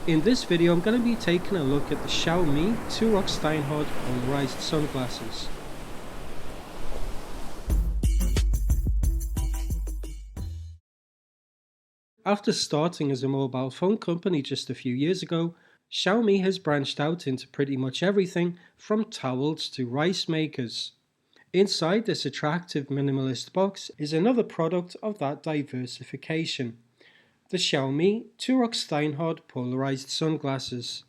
In this video I'm going to be taking a look at the Xiaomi Turok Steinhardt Polarized sunglasses. After starting as a mobile phone company just a few years ago, Xiaomi has branched out into pretty much everything from towels to rice makers. Inside this attractive minimalist box is another product of that diversification, the Xiaomi Turok Steinhardt Polarized sunglasses.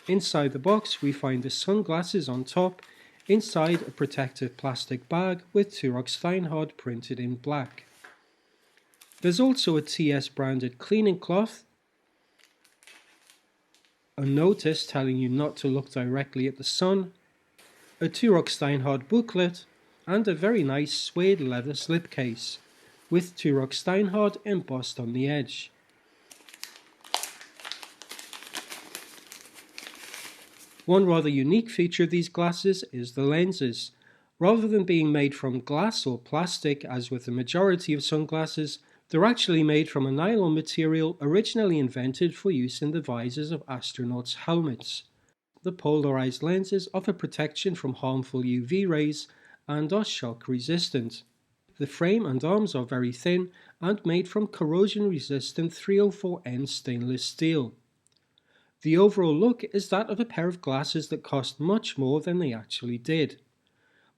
Inside the box we find the sunglasses on top, inside a protective plastic bag with Turok Steinhardt printed in black. There's also a TS branded cleaning cloth, a notice telling you not to look directly at the sun, a Turok Steinhardt booklet, and a very nice suede leather slipcase with Turok Steinhardt embossed on the edge. One rather unique feature of these glasses is the lenses. Rather than being made from glass or plastic as with the majority of sunglasses, they're actually made from a nylon material originally invented for use in the visors of astronauts' helmets. The polarized lenses offer protection from harmful UV rays and are shock resistant. The frame and arms are very thin and made from corrosion resistant 304N stainless steel. The overall look is that of a pair of glasses that cost much more than they actually did.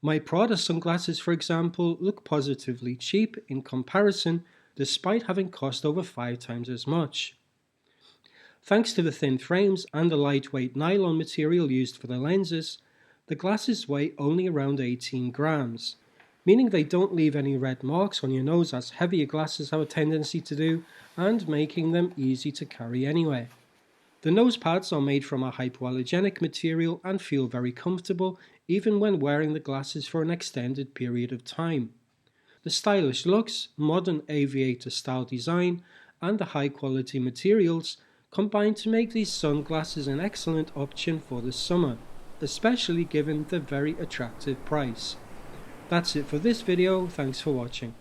My Prada sunglasses, for example, look positively cheap in comparison, despite having cost over 5 times as much. Thanks to the thin frames and the lightweight nylon material used for the lenses, the glasses weigh only around 18 grams, meaning they don't leave any red marks on your nose as heavier glasses have a tendency to do, and making them easy to carry anywhere. The nose pads are made from a hypoallergenic material and feel very comfortable even when wearing the glasses for an extended period of time. The stylish looks, modern aviator style design, and the high quality materials combine to make these sunglasses an excellent option for the summer, especially given the very attractive price. That's it for this video, thanks for watching.